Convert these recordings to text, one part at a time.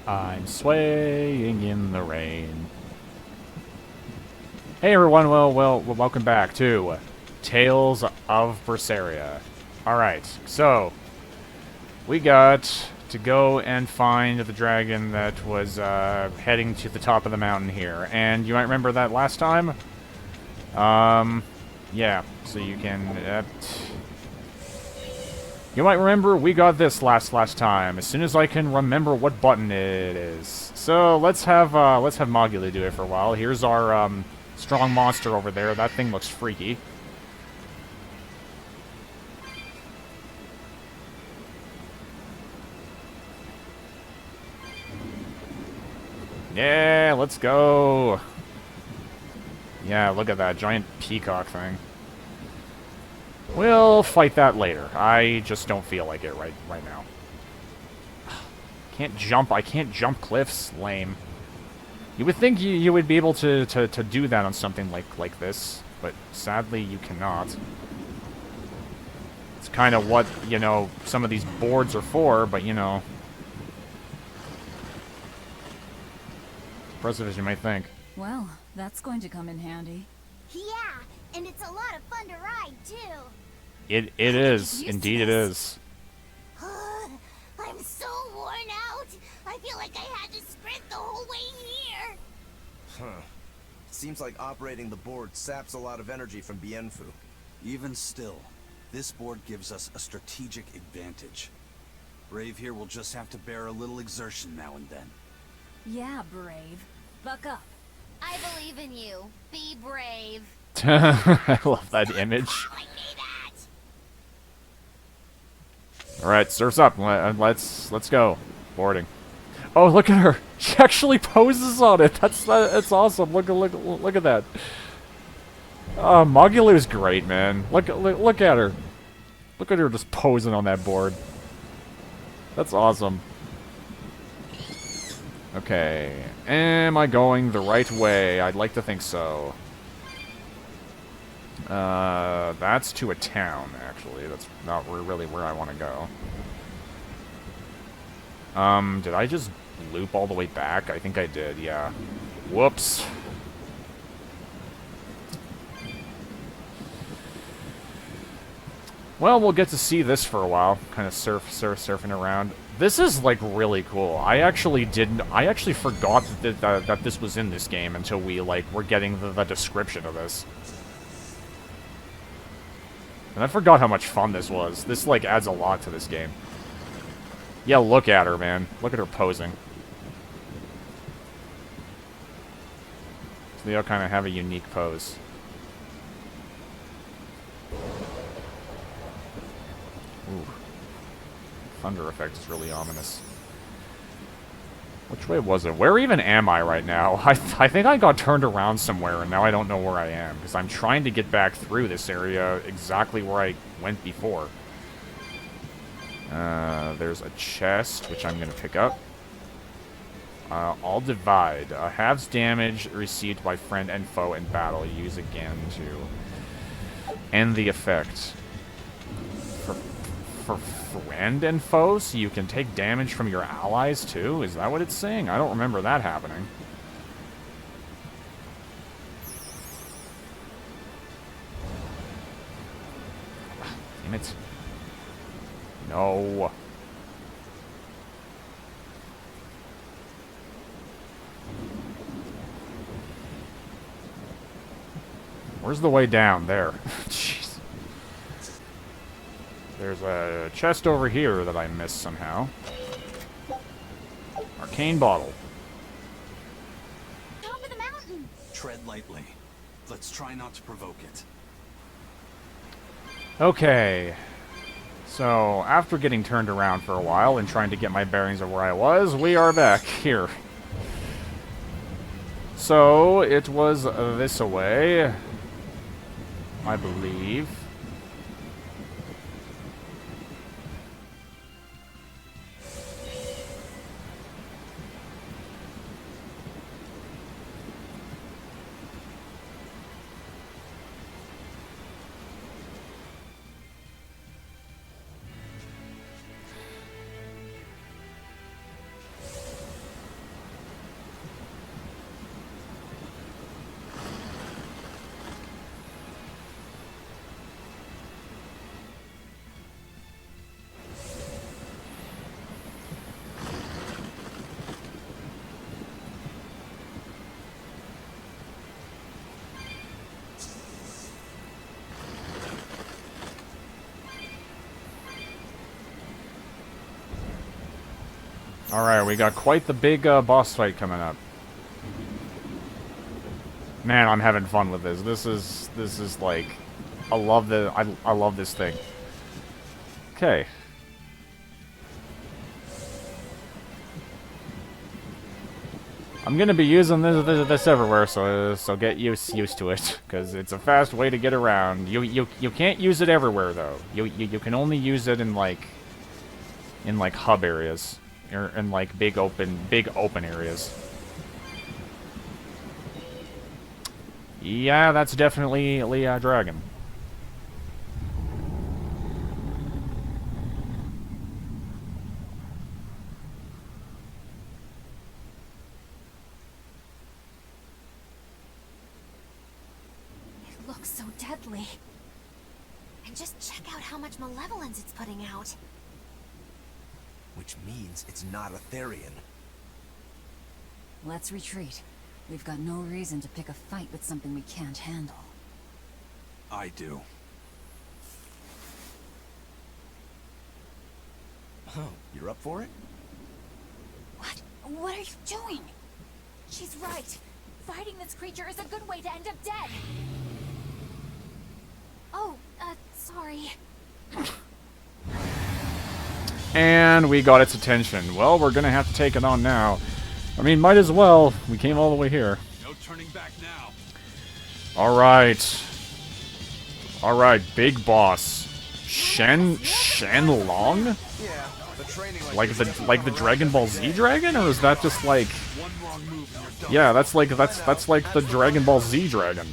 I'm swaying in the rain. Hey everyone, well, welcome back to Tales of Berseria. Alright, so we got to go and find the dragon that was heading to the top of the mountain here. And you might remember that last time? Yeah, so you can... you might remember we got this last time, as soon as I can remember what button it is. So let's have Mogula do it for a while. Here's our strong monster over there. That thing looks freaky. Yeah, let's go. Yeah, look at that giant peacock thing. We'll fight that later. I just don't feel like it right now. Can't jump. I can't jump cliffs. Lame. You would think you would be able to do that on something like this, but sadly you cannot. It's kind of what, you know, some of these boards are for, but you know. Impressive as you might think. Well, that's going to come in handy. Yeah, and it's a lot of fun to ride, too. It is. Indeed it is. I'm so worn out. I feel like I had to sprint the whole way here. Huh. Seems like operating the board saps a lot of energy from Bienfu. Even still, this board gives us a strategic advantage. Brave here will just have to bear a little exertion now and then. Yeah, Brave. Buck up. I believe in you. Be brave. I love that image. Alright, surf's up. Let's go. Boarding. Oh, look at her. She actually poses on it. That's awesome. Look at that. Mogulu's great, man. Look at her. Look at her just posing on that board. That's awesome. Okay. Am I going the right way? I'd like to think so. That's to a town, actually. That's not really where I want to go. Did I just loop all the way back? I think I did, yeah. Whoops. Well, we'll get to see this for a while. Kind of surfing around. This is, like, really cool. I actually forgot that this was in this game until we, like, were getting the description of this. And I forgot how much fun this was. This, like, adds a lot to this game. Yeah, look at her, man. Look at her posing. So they all kind of have a unique pose. Ooh. Thunder effect is really ominous. Which way was it? Where even am I right now? I think I got turned around somewhere, and now I don't know where I am. Because I'm trying to get back through this area exactly where I went before. There's a chest, which I'm going to pick up. I'll divide. Halves damage received by friend and foe in battle. Use again to end the effect. For friend and foe, so you can take damage from your allies too? Is that what it's saying? I don't remember that happening. Damn it. No. Where's the way down? There. Jeez. There's a chest over here that I missed somehow. Arcane bottle. Top of the mountain. Tread lightly. Let's try not to provoke it. Okay. So, after getting turned around for a while and trying to get my bearings of where I was, we are back here. So, it was this way, I believe. Alright, we got quite the big boss fight coming up. Man, I'm having fun with this. This is like, I love this thing. Okay. I'm gonna be using this everywhere, so get used to it, because it's a fast way to get around. You can't use it everywhere though. You can only use it in like hub areas, or in like big open areas. Yeah, that's definitely a dragon. It looks so deadly. And just check out how much malevolence it's putting out. Which means it's not a Therian. Let's retreat. We've got no reason to pick a fight with something we can't handle. I do. Oh, you're up for it? What? What are you doing? She's right. Fighting this creature is a good way to end up dead. Oh, sorry. And we got its attention. Well, we're gonna have to take it on now. I mean, might as well. We came all the way here. No turning back now. Alright. Alright, big boss. Shenlong? Yeah, the training Like the Dragon Ball Z dragon? Or is that just like... One wrong move and you're done. Yeah, that's like the Dragon Ball Z dragon.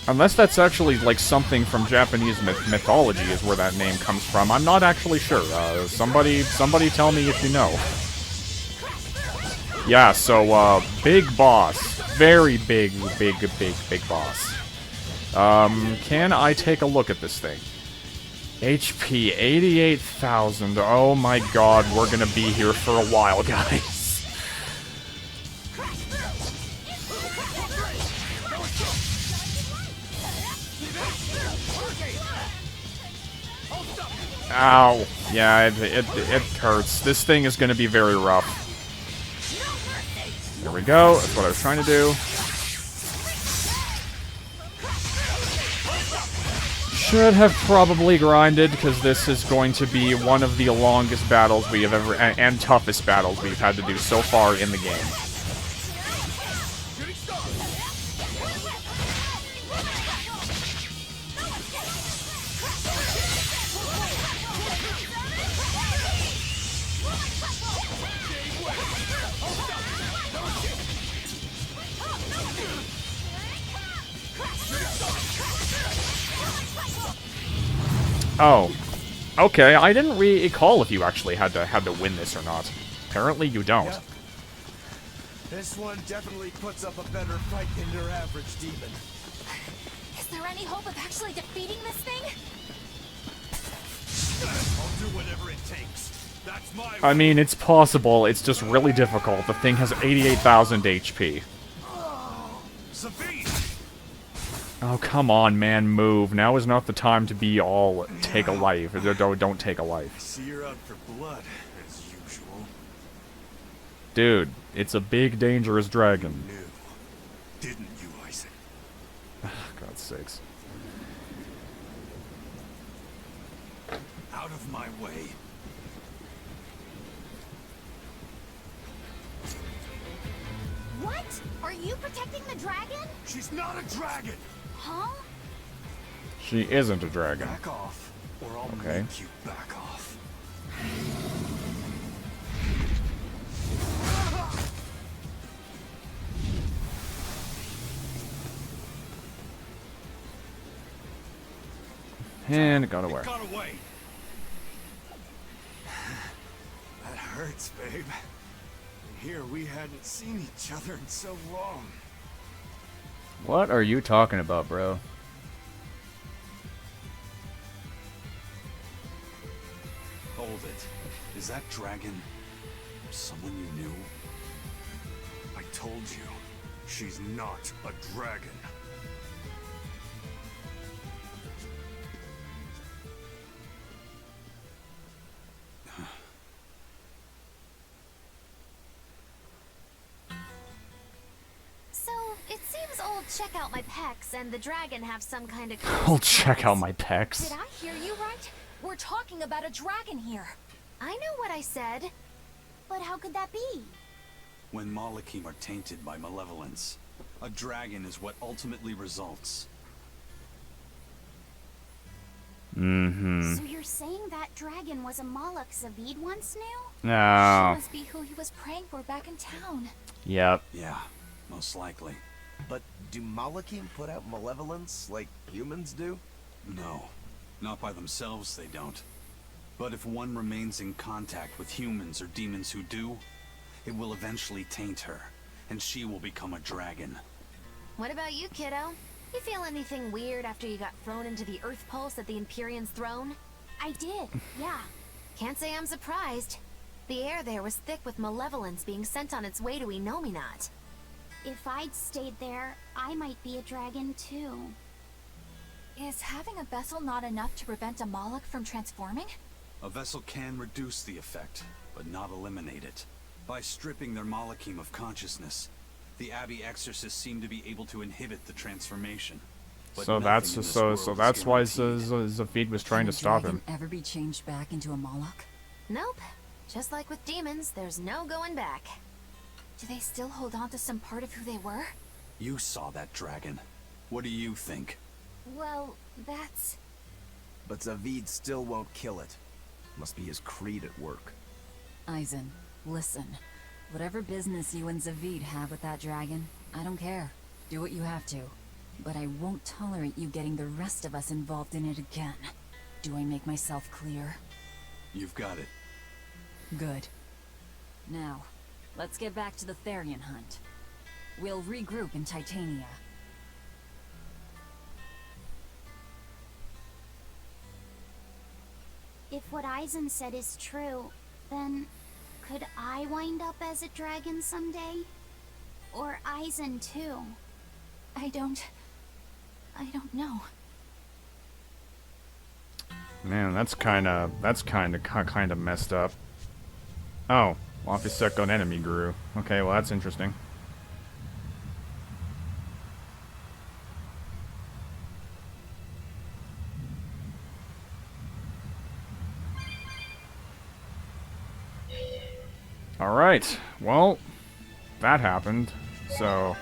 Unless that's actually like something from Japanese mythology is where that name comes from. I'm not actually sure. Somebody tell me if you know. Yeah, so big boss. Very big boss. Can I take a look at this thing? HP 88,000. Oh my god, we're gonna be here for a while, guys. Ow. Yeah, it hurts. This thing is going to be very rough. There we go. That's what I was trying to do. Should have probably grinded, because this is going to be one of the longest battles we have ever... and toughest battles we've had to do so far in the game. Oh. Okay, I didn't recall if you actually had to win this or not. Apparently you don't. Yep. This one definitely puts up a better fight than your average demon. Is there any hope of actually defeating this thing? I'll do whatever it takes. That's my I mean, it's possible, it's just really difficult. The thing has 88,000 HP. Sabine! Oh, come on, man, move. Now is not the time to be all take a life. Don't take a life. See you're out for blood, as usual. Dude, it's a big, dangerous dragon. Knew. Didn't you, Isaac? God's sakes. Out of my way. What? Are you protecting the dragon? She's not a dragon! Huh? She isn't a dragon. Back off, or I'll Okay. make you back off. And it got away. Got away! That hurts, babe. Here we hadn't seen each other in so long. What are you talking about, bro? Hold it. Is that dragon someone you knew? I told you, she's not a dragon. those old check out my pecs and the dragon have some kind of... I'll check out my pecs. Did I hear you right? We're talking about a dragon here. I know what I said. But how could that be? When Malachim are tainted by malevolence, a dragon is what ultimately results. Mm-hmm. So you're saying that dragon was a Malak Zavid once knew? No. She must be who he was praying for back in town. Yep. Yeah, most likely. But do Malachim put out malevolence like humans do? No, not by themselves they don't. But if one remains in contact with humans or demons who do, it will eventually taint her, and she will become a dragon. What about you, kiddo? You feel anything weird after you got thrown into the Earth Pulse at the Empyrean's throne? I did, yeah. Can't say I'm surprised. The air there was thick with malevolence being sent on its way to Enominat. If I'd stayed there, I might be a dragon too. Is having a vessel not enough to prevent a Malak from transforming? A vessel can reduce the effect, but not eliminate it. By stripping their Malachim of consciousness, the Abbey exorcists seem to be able to inhibit the transformation. But So that's nothing in this so world so is that's why guaranteed. Zafid was trying Can to a stop dragon him. ever be changed back into a Moloch? Nope. Just like with demons, there's no going back. Do they still hold on to some part of who they were? You saw that dragon. What do you think? Well, that's... But Zavid still won't kill it. Must be his creed at work. Eisen, listen. Whatever business you and Zavid have with that dragon, I don't care. Do what you have to. But I won't tolerate you getting the rest of us involved in it again. Do I make myself clear? You've got it. Good. Now, let's get back to the Therian hunt. We'll regroup in Titania. If what Eisen said is true, then could I wind up as a dragon someday? Or Eisen too? I don't know. Man, that's kind of messed up. Oh, Lofisek on enemy grew. Okay, well that's interesting. Alright, well, that happened, so...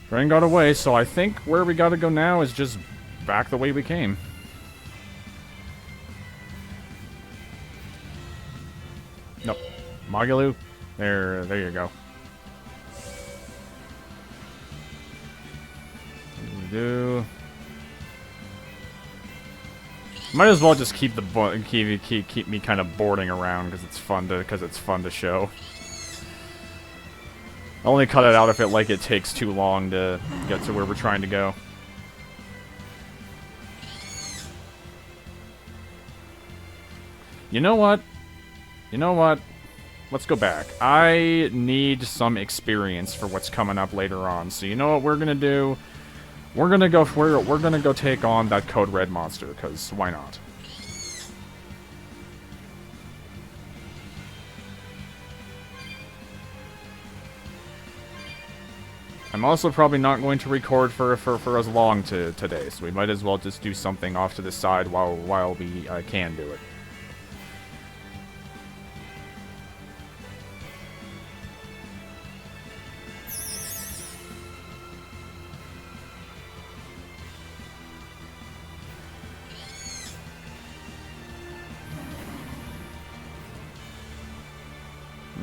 Drain got away, so I think where we gotta go now is just back the way we came. Nope. Magalu? There you go. Do... Might as well just keep the keep me kind of boarding around because it's fun to show. Only cut it out if it takes too long to get to where we're trying to go. You know what? Let's go back. I need some experience for what's coming up later on. So you know what we're gonna do? We're gonna go take on that Code Red monster, because why not? I'm also probably not going to record for as long today, so we might as well just do something off to the side while we can do it.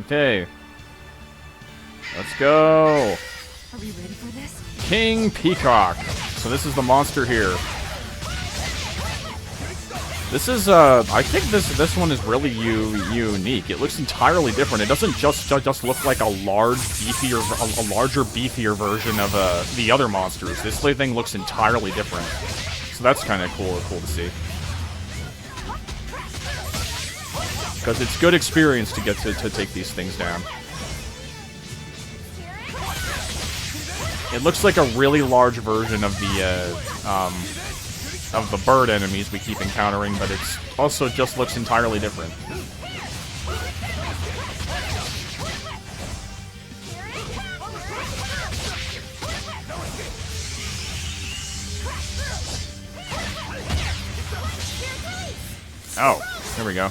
Okay. Let's go. Are we ready for this? King Peacock. So this is the monster here. This is I think this one is really unique. It looks entirely different. It doesn't just look like a larger, beefier version of the other monsters. This thing looks entirely different. So that's kind of cool to see. Because it's good experience to get to take these things down. It looks like a really large version of the bird enemies we keep encountering, but it's also just looks entirely different. Oh, there we go.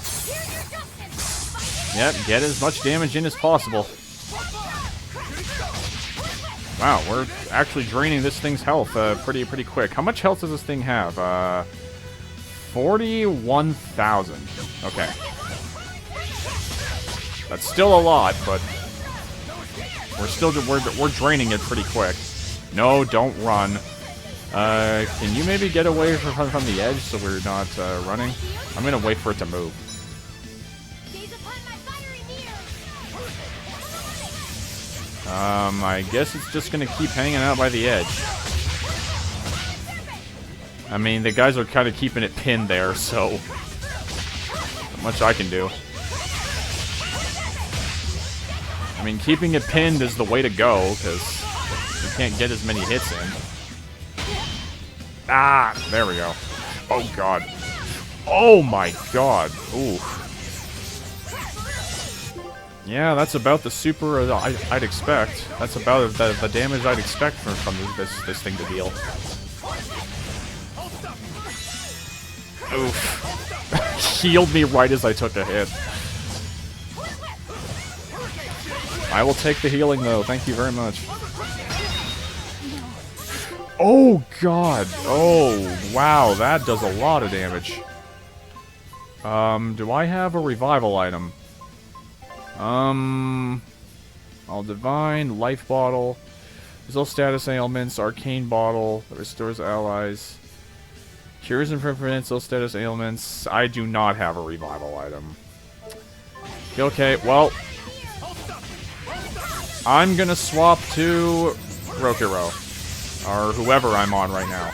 Yep, get as much damage in as possible. Wow, we're actually draining this thing's health pretty quick. How much health does this thing have? 41,000. Okay. That's still a lot, but we're draining it pretty quick. No, don't run. Can you maybe get away from the edge so we're not running? I'm gonna wait for it to move. I guess it's just gonna keep hanging out by the edge. I mean, the guys are kind of keeping it pinned there, so not much I can do. I mean, keeping it pinned is the way to go, because you can't get as many hits in. Ah, there we go. Oh, God. Oh, my God. Ooh. Yeah, that's about the super I'd expect. That's about the damage I'd expect from this thing to deal. Oof. Healed me right as I took a hit. I will take the healing, though. Thank you very much. Oh, God. Oh, wow. That does a lot of damage. Do I have a revival item? All divine, life bottle, result status ailments, arcane bottle, that restores allies, cures and prevents all status ailments. I do not have a revival item. Okay, well, I'm gonna swap to Rokiro, or whoever I'm on right now.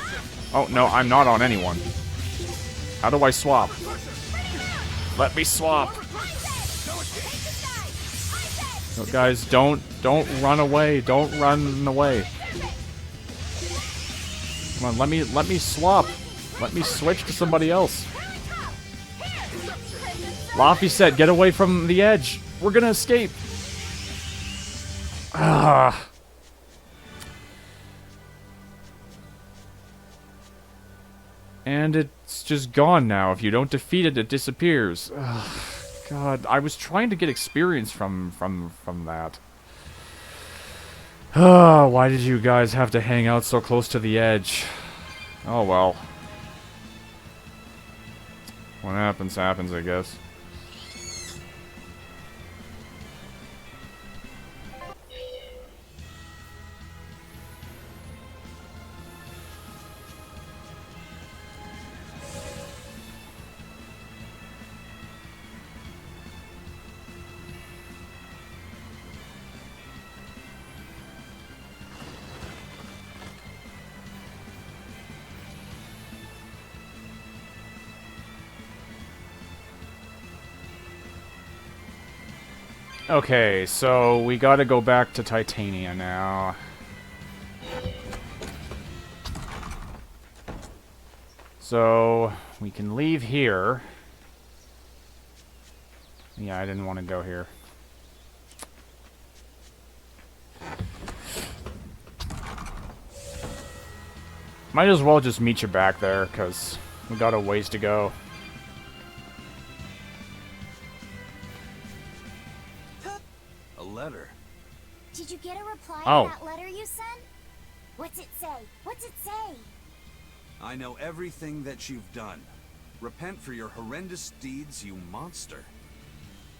Oh, no, I'm not on anyone. How do I swap? Let me swap. No, guys, don't run away. Don't run away. Come on, let me swap. Let me switch to somebody else. Laffy said, get away from the edge. We're gonna escape. Ah. And it's just gone now. If you don't defeat it, it disappears. Ugh. God, I was trying to get experience from that. Why did you guys have to hang out so close to the edge? Oh well. What happens, happens, I guess. Okay, so we gotta go back to Titania now. So, we can leave here. Yeah, I didn't want to go here. Might as well just meet you back there, because we got a ways to go. Letter. Did you get a reply Oh. to that letter you sent? What's it say? What's it say? I know everything that you've done. Repent for your horrendous deeds, you monster.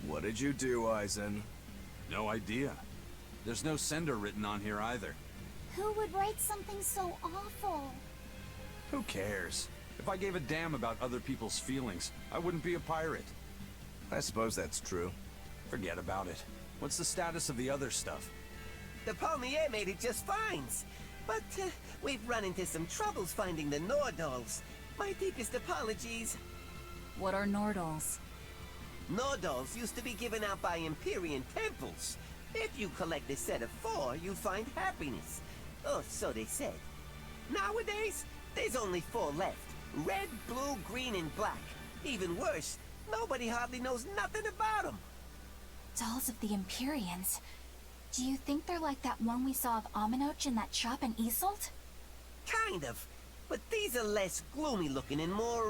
What did you do, Eisen? No idea. There's no sender written on here either. Who would write something so awful? Who cares? If I gave a damn about other people's feelings, I wouldn't be a pirate. I suppose that's true. Forget about it. What's the status of the other stuff? The Palmier made it just fine. But we've run into some troubles finding the Nordals. My deepest apologies. What are Nordals? Nordals used to be given out by Empyrean temples. If you collect a set of 4, you find happiness. Oh, so they said. Nowadays, there's only 4 left. Red, blue, green, and black. Even worse, nobody hardly knows nothing about them. Dolls of the Empyreans. Do you think they're like that one we saw of Aminoch in that shop in Isolt? Kind of. But these are less gloomy looking and more,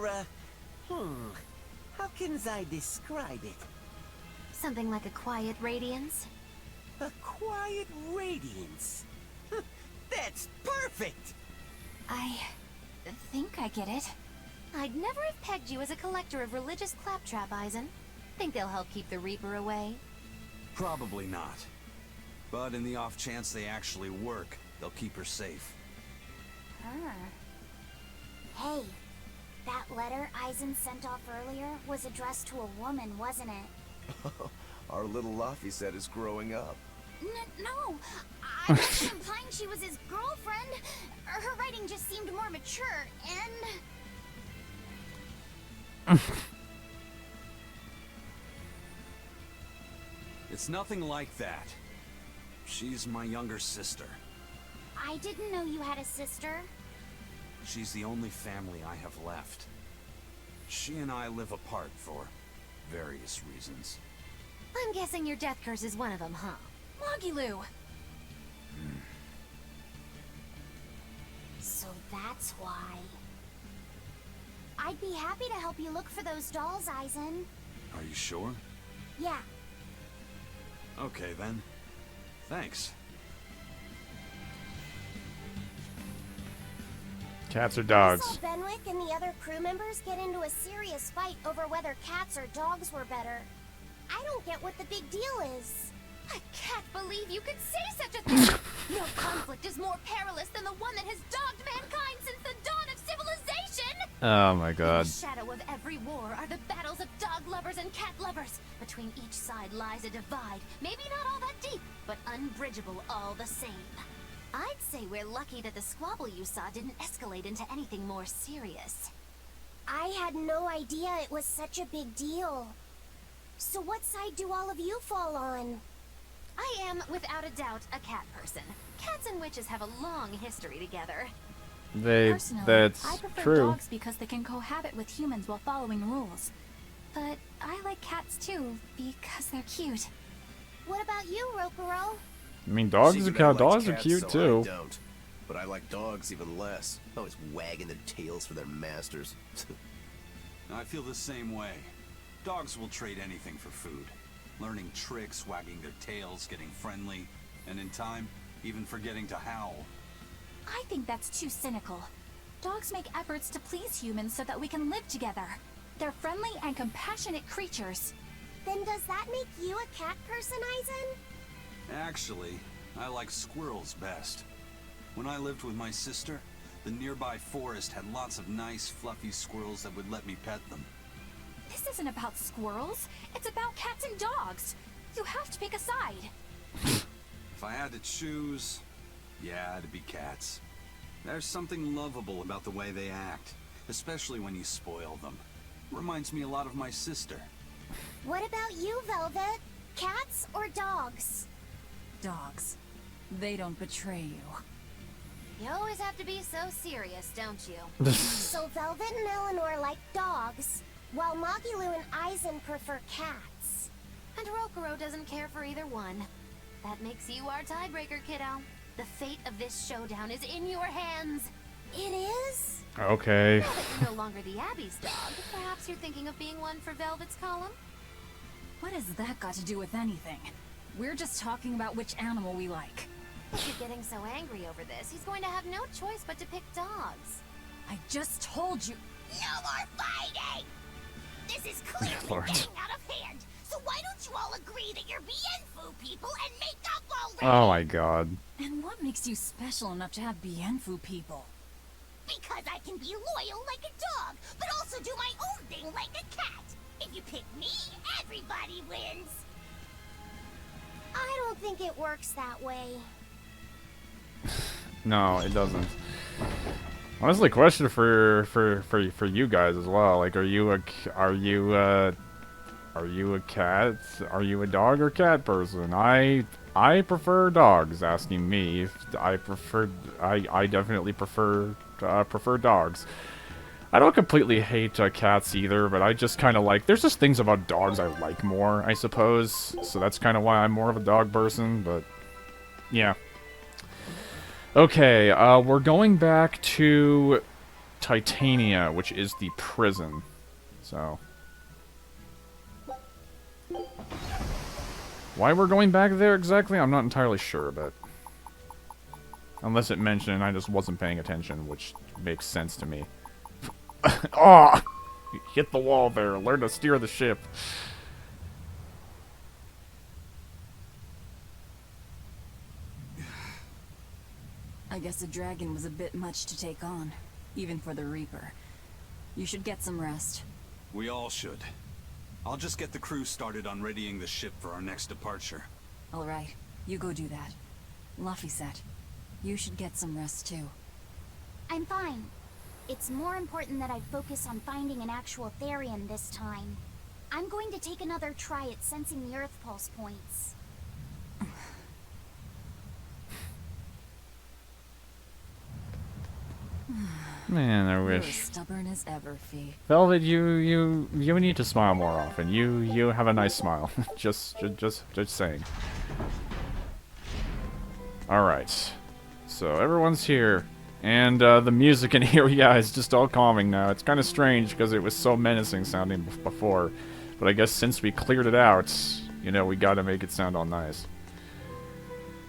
How can I describe it? Something like a quiet radiance? A quiet radiance. That's perfect! I think I get it. I'd never have pegged you as a collector of religious claptrap, Eisen. Think they'll help keep the Reaper away? Probably not. But in the off chance they actually work, they'll keep her safe. Hey, that letter Eisen sent off earlier was addressed to a woman, wasn't it? Our little Laphicet is growing up. No, I wasn't implying she was his girlfriend. Her writing just seemed more mature, and... It's nothing like that. She's my younger sister. I didn't know you had a sister. She's the only family I have left. She and I live apart for various reasons. I'm guessing your death curse is one of them, huh? Mogiloo! So that's why. I'd be happy to help you look for those dolls, Eisen. Are you sure? Yeah, Okay then. Thanks. Cats or I dogs? saw Benwick and the other crew members get into a serious fight over whether cats or dogs were better. I don't get what the big deal is. I can't believe you could say such a thing! No conflict is more perilous than the one that has dogged mankind since the dawn of civilization! Oh my god. In the shadow of every war are the battles of dog lovers and cat lovers. Between each side lies a divide, maybe not all that deep, but unbridgeable all the same. I'd say we're lucky that the squabble you saw didn't escalate into anything more serious. I had no idea it was such a big deal. So what side do all of you fall on? I am, without a doubt, a cat person. Cats and witches have a long history together. Personally, That's I prefer true. dogs because they can cohabit with humans while following rules. But I like cats too because they're cute. What about you, Rokuro? I mean, dogs Secret are likes dogs are cats, cute so too. I don't. But I like dogs even less. Always wagging their tails for their masters. I feel the same way. Dogs will trade anything for food. Learning tricks, wagging their tails, getting friendly, and in time, even forgetting to howl. I think that's too cynical. Dogs make efforts to please humans so that we can live together. They're friendly and compassionate creatures. Then does that make you a cat person, Eisen? Actually, I like squirrels best. When I lived with my sister, the nearby forest had lots of nice, fluffy squirrels that would let me pet them. This isn't about squirrels. It's about cats and dogs. You have to pick a side. If I had to choose, yeah, it'd be cats. There's something lovable about the way they act, especially when you spoil them. Reminds me a lot of my sister. What about you, Velvet? Cats or dogs? Dogs. They don't betray you. You always have to be so serious, don't you? So Velvet and Eleanor like dogs, while Mogiloo and Eisen prefer cats. And Rokuro doesn't care for either one. That makes you our tiebreaker, kiddo. The fate of this showdown is in your hands. It is? Okay. Now that you're no longer the Abbey's dog, perhaps you're thinking of being one for Velvet's column? What has that got to do with anything? We're just talking about which animal we like. If you're getting so angry over this, he's going to have no choice but to pick dogs. I just told you. No more fighting! This is clearly Lord. getting out of hand. So why don't you all agree that you're Bienfu people and make up already? Oh my god. And what makes you special enough to have Bienfu people? Because I can be loyal like a dog, but also do my own thing like a cat. If you pick me, everybody wins. I don't think it works that way. No, it doesn't. Honestly, question for you guys as well. Like, are you a cat? Are you a dog or cat person? I prefer dogs. Asking me, if I definitely prefer dogs. I don't completely hate cats either, but I just kind of like. There's just things about dogs I like more, I suppose. So that's kind of why I'm more of a dog person. But yeah. Okay, we're going back to Titania, which is the prison. So, Why we're going back there exactly, I'm not entirely sure, but... Unless it mentioned and I just wasn't paying attention, which makes sense to me. Oh! You hit the wall there. Learn to steer the ship. I guess a dragon was a bit much to take on, even for the Reaper. You should get some rest. We all should. I'll just get the crew started on readying the ship for our next departure. All right, you go do that. Laphicet, you should get some rest too. I'm fine. It's more important that I focus on finding an actual Therian this time. I'm going to take another try at sensing the Earth Pulse points. Man, I You're as wish. stubborn as ever, Fee. Velvet, you need to smile more often. You have a nice smile. just saying. All right. So everyone's here, and the music in here, yeah, is just all calming now. It's kind of strange because it was so menacing sounding before, but I guess since we cleared it out, you know, we got to make it sound all nice.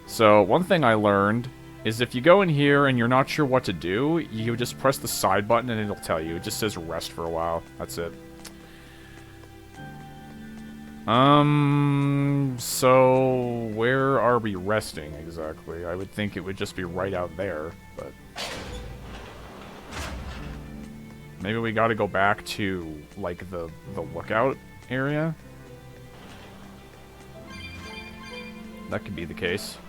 So one thing I learned is if you go in here and you're not sure what to do, you just press the side button and it'll tell you. It just says rest for a while. That's it. So where are we resting exactly? I would think it would just be right out there, but maybe we gotta go back to, like, the lookout area? That could be the case.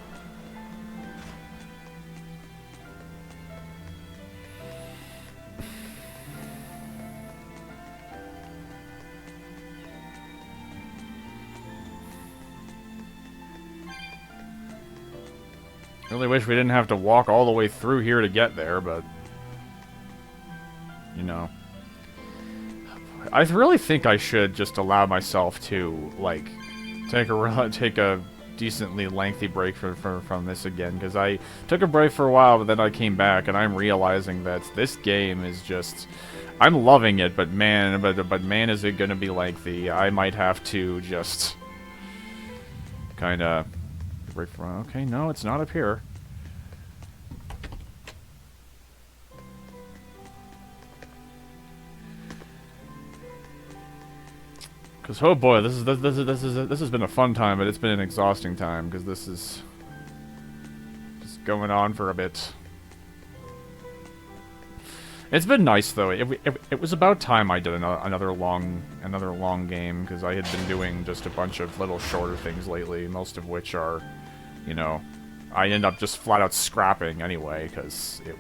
Really wish we didn't have to walk all the way through here to get there, but you know, I really think I should just allow myself to, like, take a decently lengthy break from this again, because I took a break for a while, but then I came back and I'm realizing that this game is just, I'm loving it, but man, is it gonna be lengthy. I might have to just kind of break from. Okay, no, it's not up here. Cause oh boy, this has been a fun time, but it's been an exhausting time because this is just going on for a bit. It's been nice though. It was about time I did another long game, because I had been doing just a bunch of little shorter things lately, most of which are, you know, I end up just flat out scrapping anyway because it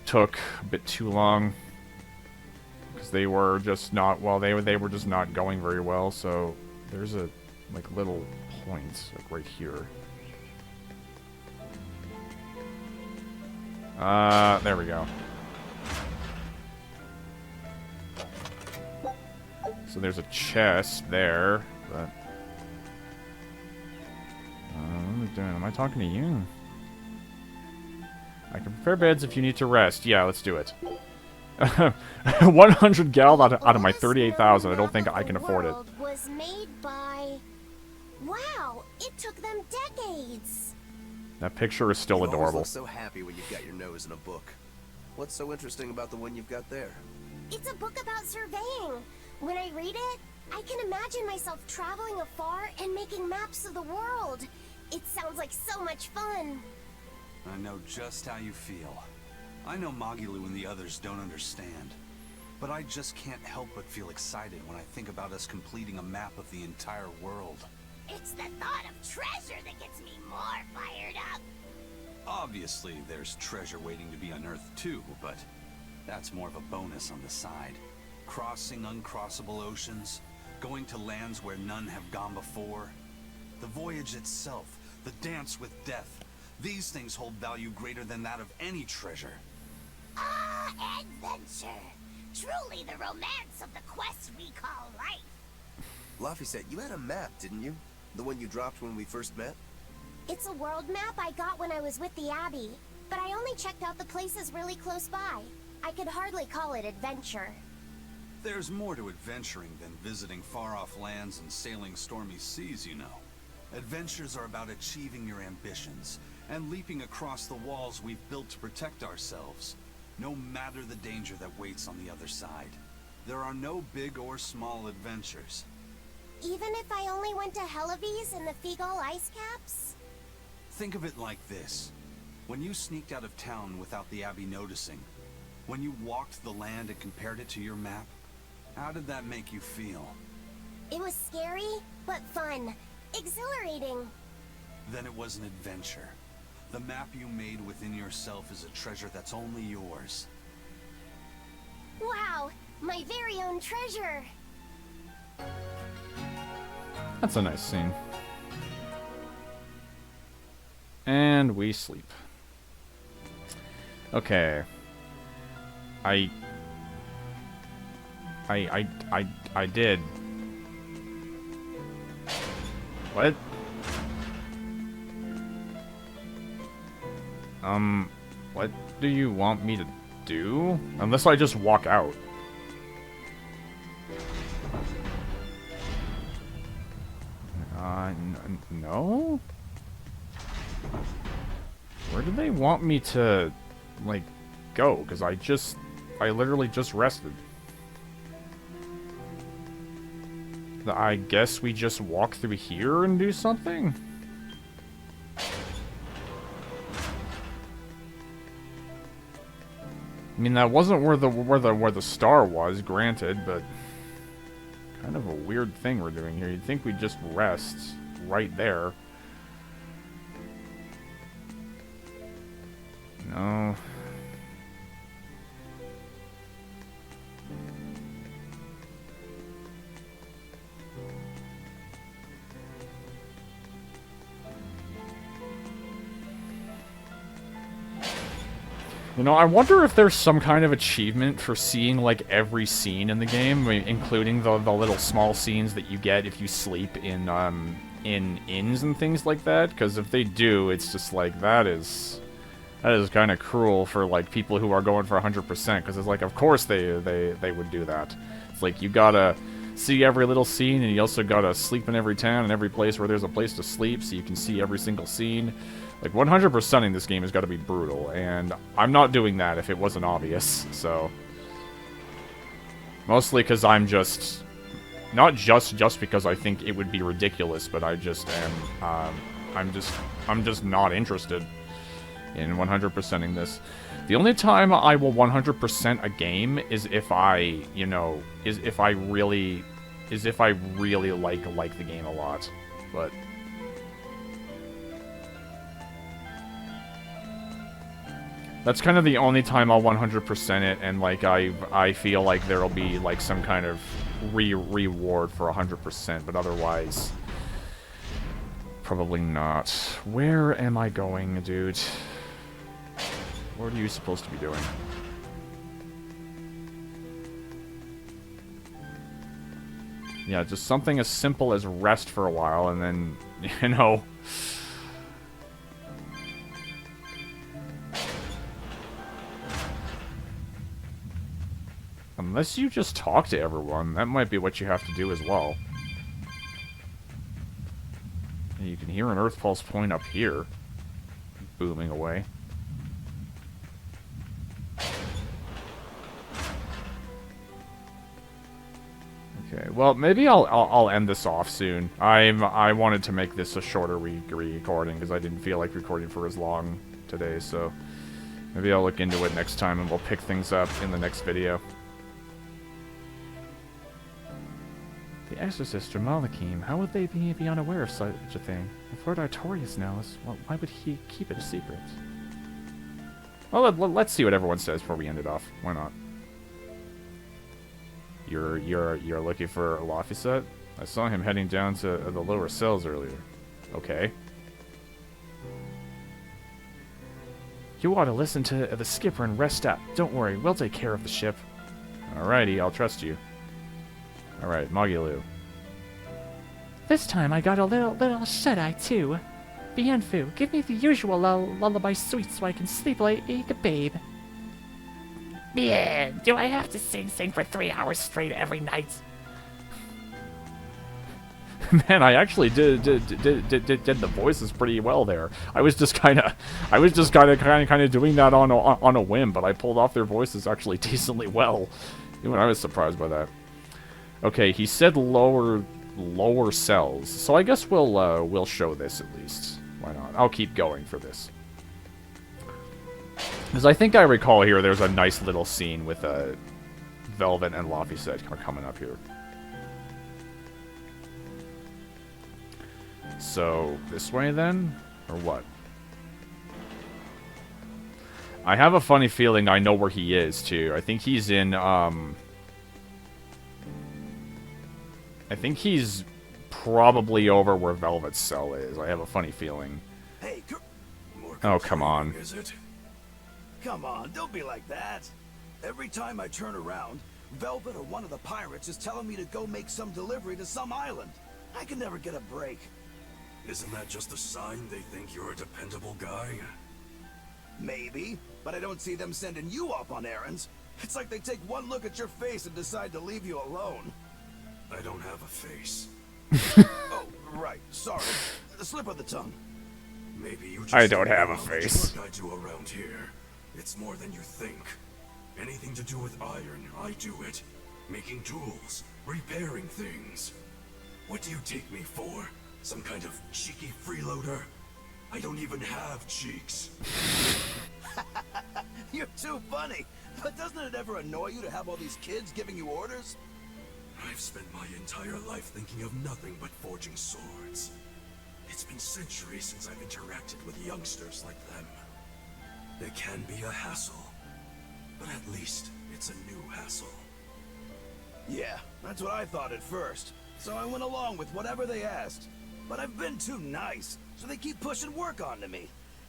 took a bit too long. Because they were just not, well, they were just not going very well. So there's a, like, little point, like, right here. There we go. So there's a chest there, but what am I doing? Am I talking to you? I can prepare beds if you need to rest. Yeah, let's do it. 100 gal out of my 38,000. I don't think I can afford it. Was made by... Wow, it took them decades. That picture is still You always adorable. look so happy when you've got your nose in a book. What's so interesting about the one you've got there? It's a book about surveying. When I read it, I can imagine myself traveling afar and making maps of the world. It sounds like so much fun. I know just how you feel. I know Magilu and the others don't understand. But I just can't help but feel excited when I think about us completing a map of the entire world. It's the thought of treasure that gets me more fired up. Obviously, there's treasure waiting to be unearthed too, but that's more of a bonus on the side. Crossing uncrossable oceans, going to lands where none have gone before. The voyage itself, the dance with death, these things hold value greater than that of any treasure. Ah, adventure. Truly the romance of the quest we call life. Laphicet, you had a map, didn't you? The one you dropped when we first met? It's a world map I got when I was with the Abbey, but I only checked out the places really close by. I could hardly call it adventure. There's more to adventuring than visiting far-off lands and sailing stormy seas, you know. Adventures are about achieving your ambitions and leaping across the walls we've built to protect ourselves, no matter the danger that waits on the other side. There are no big or small adventures. Even if I only went to Helavies and the Figol ice caps? Think of it like this. When you sneaked out of town without the Abbey noticing, when you walked the land and compared it to your map, how did that make you feel? It was scary, but fun. Exhilarating. Then it was an adventure. The map you made within yourself is a treasure that's only yours. Wow, my very own treasure. That's a nice scene. And we sleep. Okay. I did. What? What do you want me to do? Unless I just walk out. No? Where do they want me to, like, go? Because I literally just rested. I guess we just walk through here and do something? I mean, that wasn't where the star was, granted, but kind of a weird thing we're doing here. You'd think we'd just rest right there. No. You know, I wonder if there's some kind of achievement for seeing, like, every scene in the game, including the little small scenes that you get if you sleep in inns and things like that. Because if they do, it's just like, that is kind of cruel for, like, people who are going for 100%. Because it's like, of course they would do that. It's like, you gotta see every little scene, and you also gotta sleep in every town and every place where there's a place to sleep, so you can see every single scene. Like, 100%ing this game has got to be brutal, and I'm not doing that if it wasn't obvious, so... Mostly because I'm just... Not just because I think it would be ridiculous, but I just am, I'm just not interested in 100%ing this. The only time I will 100% a game is if I, you know, is if I really like the game a lot, but... That's kind of the only time I'll 100% it, and, like, I feel like there'll be, like, some kind of reward for 100%, but otherwise, probably not. Where am I going, dude? What are you supposed to be doing? Yeah, just something as simple as rest for a while, and then, you know... Unless you just talk to everyone, that might be what you have to do as well. And you can hear an Earth Pulse point up here, booming away. Okay, well, maybe I'll end this off soon. I wanted to make this a shorter recording because I didn't feel like recording for as long today, so maybe I'll look into it next time and we'll pick things up in the next video. The Exorcist or Malakim, how would they be unaware of such a thing? If Lord Artorius knows, well, why would he keep it a secret? Well, let's see what everyone says before we end it off. Why not? You're looking for Laphicet? I saw him heading down to the lower cells earlier. Okay. You ought to listen to the skipper and rest up. Don't worry, we'll take care of the ship. Alrighty, I'll trust you. Alright, Magilu. This time I got a little shut-eye too. Bienfu, give me the usual lullaby sweet so I can sleep like a babe. Yeah, do I have to sing for 3 hours straight every night? Man, I actually did the voices pretty well there. I was just kind of doing that on a whim, but I pulled off their voices actually decently well. Even I was surprised by that. Okay, he said lower cells, so I guess we'll show this at least. Why not? I'll keep going for this. Because I think I recall here there's a nice little scene with Velvet and Laphicet coming up here. So, this way then? Or what? I have a funny feeling I know where he is, too. I think he's in, I think he's probably over where Velvet's cell is. I have a funny feeling. Hey, oh, come on. Is it? Come on, don't be like that. Every time I turn around, Velvet or one of the pirates is telling me to go make some delivery to some island. I can never get a break. Isn't that just a sign they think you're a dependable guy? Maybe, but I don't see them sending you off on errands. It's like they take one look at your face and decide to leave you alone. I don't have a face. Oh, right. Sorry. The slip of the tongue. Maybe you just I don't have a know how much face. work I do around here. It's more than you think. Anything to do with iron, I do it. Making tools, repairing things. What do you take me for? Some kind of cheeky freeloader? I don't even have cheeks. You're too funny. But doesn't it ever annoy you to have all these kids giving you orders? I've spent my entire life thinking of nothing but forging swords. It's been centuries since I've interacted with youngsters like them. They can be a hassle, but at least it's a new hassle. Yeah, that's what I thought at first. So I went along with whatever they asked. But I've been too nice, so they keep pushing work onto me.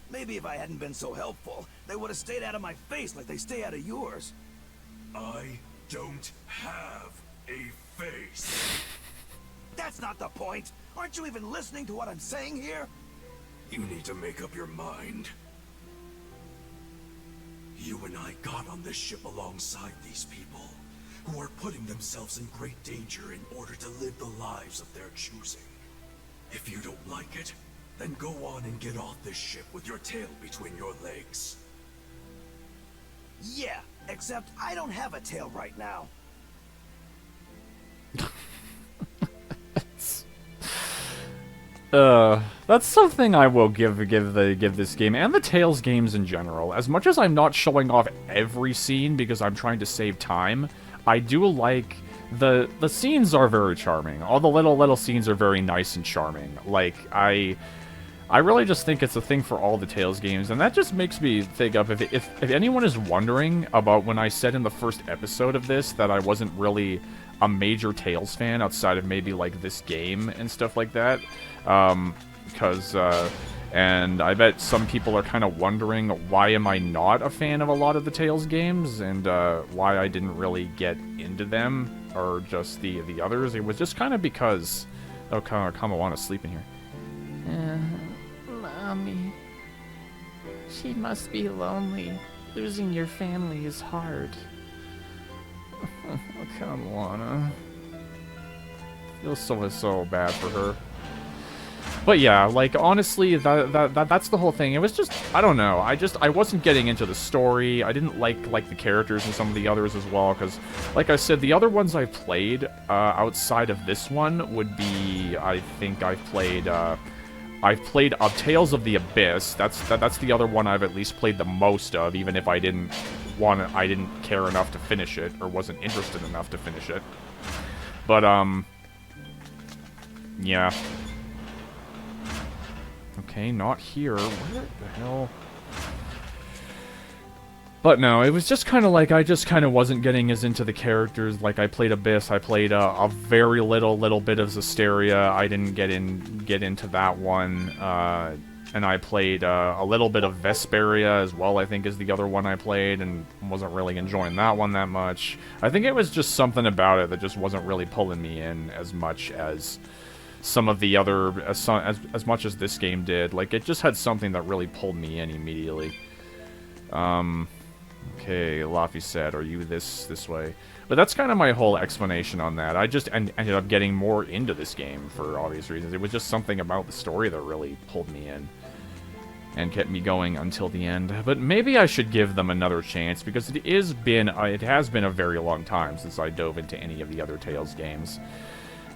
Maybe if I hadn't been so helpful, they would have stayed out of my face like they stay out of yours. I don't have a face. That's not the point. Aren't you even listening to what I'm saying here? You need to make up your mind. You and I got on this ship alongside these people, who are putting themselves in great danger in order to live the lives of their choosing. If you don't like it, then go on and get off this ship with your tail between your legs. Yeah, except I don't have a tail right now. That's something I will give this game, and the Tales games in general. As much as I'm not showing off every scene because I'm trying to save time, I do like the scenes are very charming. All the little scenes are very nice and charming. Like, I really just think it's a thing for all the Tales games, and that just makes me think of, if anyone is wondering about when I said in the first episode of this that I wasn't really a major Tales fan outside of maybe, like, this game and stuff like that, and I bet some people are kind of wondering why am I not a fan of a lot of the Tales games, and why I didn't really get into them, or just the others. It was just kind of because... Oh, come I want to sleep in here. Mommy. She must be lonely. Losing your family is hard. Oh, come on, feels so bad for her. But yeah, like, honestly, that's the whole thing. It was just, I don't know, I wasn't getting into the story. I didn't like the characters and some of the others as well, because, like I said, the other ones I've played, outside of this one, would be, I think I've played Tales of the Abyss. That's the other one I've at least played the most of, even if I didn't care enough to finish it, or wasn't interested enough to finish it. But, yeah. Okay, not here. Where the hell? But no, it was just kind of like, I just kind of wasn't getting as into the characters. Like, I played Abyss, I played a very little bit of Zesteria. I didn't get into that one. And I played a little bit of Vesperia as well, I think is the other one I played, and wasn't really enjoying that one that much. I think it was just something about it that just wasn't really pulling me in as much as some of the other, as much as this game did. Like, it just had something that really pulled me in immediately. Okay, Okay, Laffy said, are you this way? But that's kind of my whole explanation on that. I just ended up getting more into this game for obvious reasons. It was just something about the story that really pulled me in and kept me going until the end. But maybe I should give them another chance, because it has been a very long time since I dove into any of the other Tales games.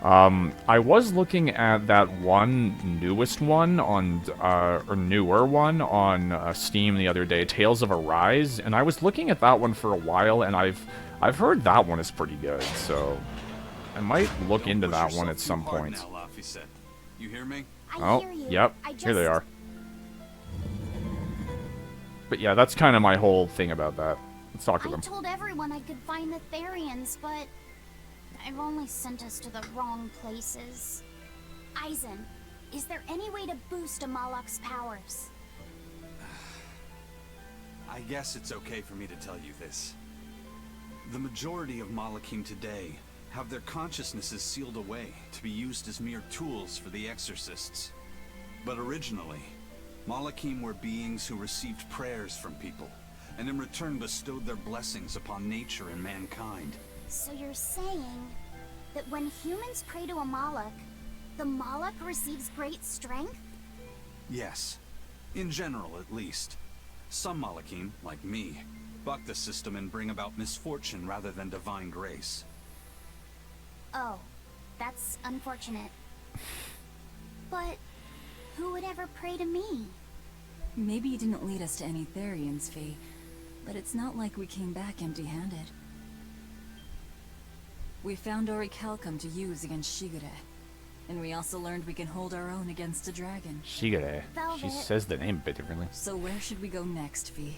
I was looking at that newest one on, or newer one on Steam the other day, Tales of Arise, and I was looking at that one for a while, and I've heard that one is pretty good, so I might look into that one at some point. Now, Laffy said. You hear me? I hear you. Yep, here they are. But yeah, that's kind of my whole thing about that. Let's talk to them. I told everyone I could find the Therians, but I've only sent us to the wrong places. Eisen, is there any way to boost Amalok's powers? I guess it's okay for me to tell you this. The majority of Malakim today have their consciousnesses sealed away to be used as mere tools for the exorcists. But originally, Malakim were beings who received prayers from people, and in return bestowed their blessings upon nature and mankind. So you're saying that when humans pray to a Malak, the Malak receives great strength? Yes. In general, at least. Some Malakim, like me, buck the system and bring about misfortune rather than divine grace. Oh, that's unfortunate. But who would ever pray to me? Maybe you didn't lead us to any Therians, Fee, but it's not like we came back empty-handed. We found Orichalcum to use against Shigure, and we also learned we can hold our own against a dragon. Shigure. Velvet. She says the name a bit differently. So where should we go next, Fee?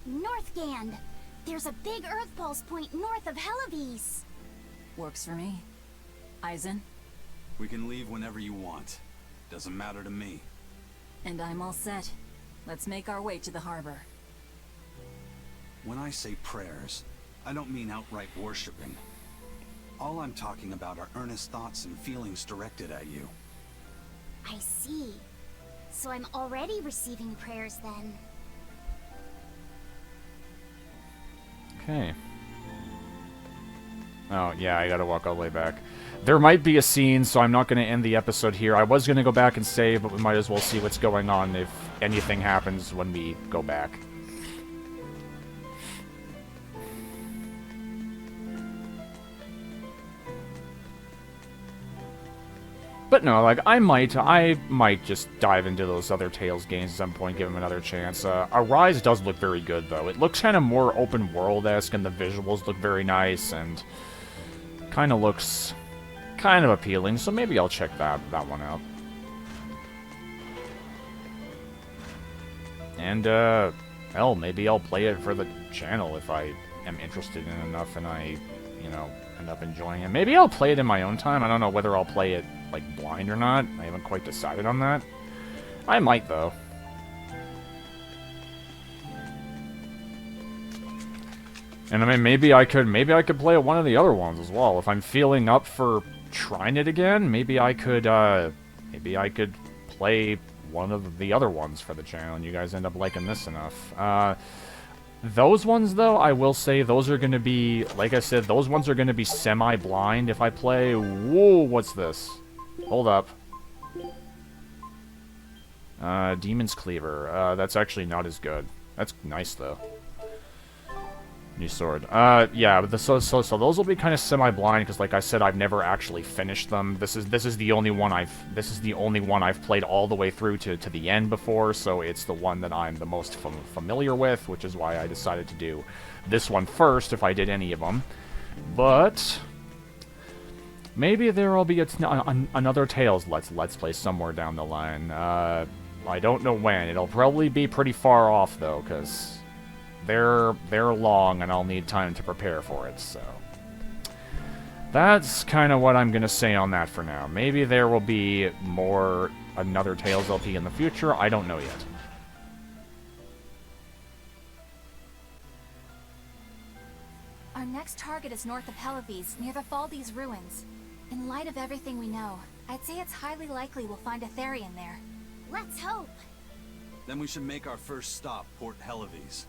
Northgand! There's a big Earth Pulse point north of Helivis! Works for me. Eisen? We can leave whenever you want. Doesn't matter to me. And I'm all set. Let's make our way to the harbor. When I say prayers, I don't mean outright worshipping. All I'm talking about are earnest thoughts and feelings directed at you. I see. So I'm already receiving prayers then. Okay. Oh, yeah, I gotta walk all the way back. There might be a scene, so I'm not gonna end the episode here. I was gonna go back and save, but we might as well see what's going on if anything happens when we go back. But no, like, I might just dive into those other Tales games at some point, give them another chance. Arise does look very good, though. It looks kind of more open world-esque, and the visuals look very nice, and kind of looks kind of appealing, so maybe I'll check that one out. And, hell, maybe I'll play it for the channel if I am interested in it enough and I, you know, end up enjoying it. Maybe I'll play it in my own time. I don't know whether I'll play it, like, blind or not. I haven't quite decided on that. I might, though. And I mean, maybe I could play one of the other ones as well. If I'm feeling up for trying it again, maybe I could play one of the other ones for the channel, and you guys end up liking this enough. Those ones, though, I will say, those are going to be, like I said, those ones are going to be semi-blind if I play. Whoa, what's this? Hold up. Demon's Cleaver. That's actually not as good. That's nice, though. New sword. Yeah, but so those will be kind of semi-blind because, like I said, I've never actually finished them. This is the only one I've played all the way through to the end before, so it's the one that I'm the most familiar with, which is why I decided to do this one first if I did any of them. But maybe there will be another Tales Let's Play somewhere down the line. I don't know when. It'll probably be pretty far off though, because they're long and I'll need time to prepare for it, so that's kind of what I'm gonna say on that for now. Maybe there will be another Tales LP in the future, I don't know yet. Our next target is north of Helivis, near the Faldi's ruins. In light of everything we know, I'd say it's highly likely we'll find a Therian there. Let's hope. Then we should make our first stop, Port Helivis.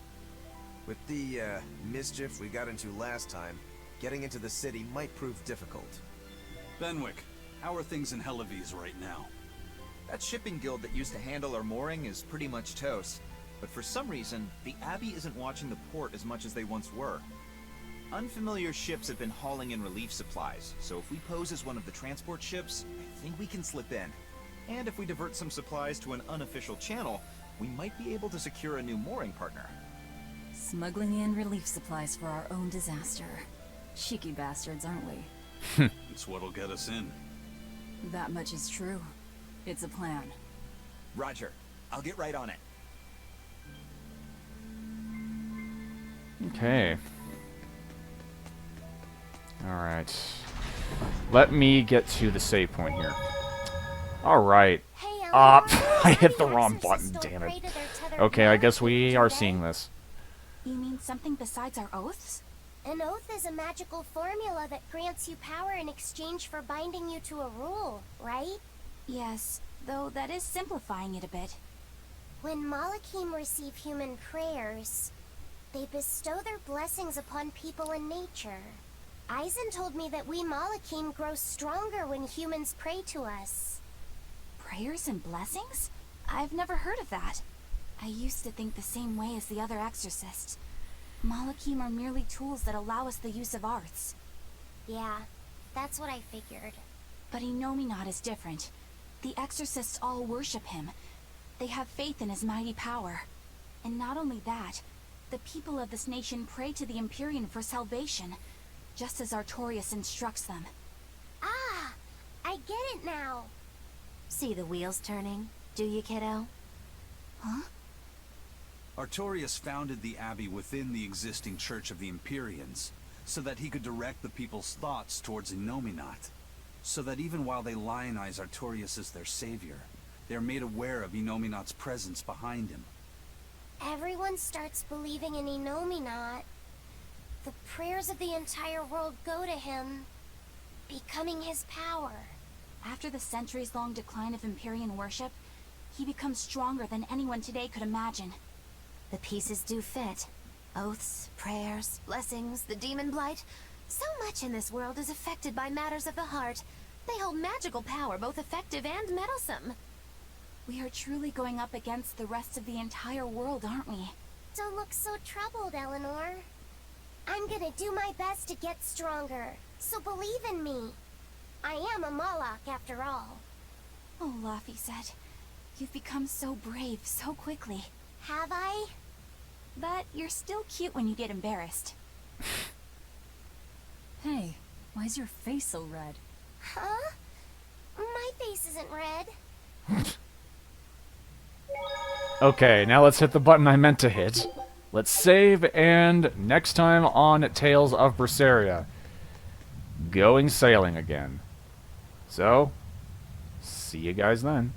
With the, mischief we got into last time, getting into the city might prove difficult. Benwick, how are things in Helives right now? That shipping guild that used to handle our mooring is pretty much toast. But for some reason, the Abbey isn't watching the port as much as they once were. Unfamiliar ships have been hauling in relief supplies, so if we pose as one of the transport ships, I think we can slip in. And if we divert some supplies to an unofficial channel, we might be able to secure a new mooring partner. Smuggling in relief supplies for our own disaster. Cheeky bastards, aren't we? It's what'll get us in. That much is true. It's a plan. Roger. I'll get right on it. Okay. Alright. Let me get to the save point here. Alright. Hey, I hit the wrong button, damn it. Okay, I guess we are seeing this. You mean something besides our oaths? An oath is a magical formula that grants you power in exchange for binding you to a rule, right? Yes, though that is simplifying it a bit. When Malachim receive human prayers, they bestow their blessings upon people and nature. Eisen told me that we Malachim grow stronger when humans pray to us. Prayers and blessings? I've never heard of that. I used to think the same way as the other exorcists. Malachim are merely tools that allow us the use of arts. Yeah, that's what I figured. But Inominat is different. The exorcists all worship him. They have faith in his mighty power. And not only that, the people of this nation pray to the Empyrean for salvation, just as Artorias instructs them. Ah, I get it now. See the wheels turning, do you, kiddo? Huh? Artorias founded the Abbey within the existing Church of the Empyreans, so that he could direct the people's thoughts towards Inominat. So that even while they lionize Artorias as their savior, they are made aware of Inominat's presence behind him. Everyone starts believing in Inominat. The prayers of the entire world go to him, becoming his power. After the centuries-long decline of Empyrean worship, he becomes stronger than anyone today could imagine. The pieces do fit. Oaths, prayers, blessings, the demon blight. So much in this world is affected by matters of the heart. They hold magical power, both effective and meddlesome. We are truly going up against the rest of the entire world, aren't we? Don't look so troubled, Eleanor. I'm gonna do my best to get stronger, so believe in me. I am a Moloch, after all. Oh, Laphicet, you've become so brave so quickly. Have I? But you're still cute when you get embarrassed. Hey, why's your face so red? Huh? My face isn't red. Okay, now let's hit the button I meant to hit. Let's save, and next time on Tales of Berseria, going sailing again. So, see you guys then.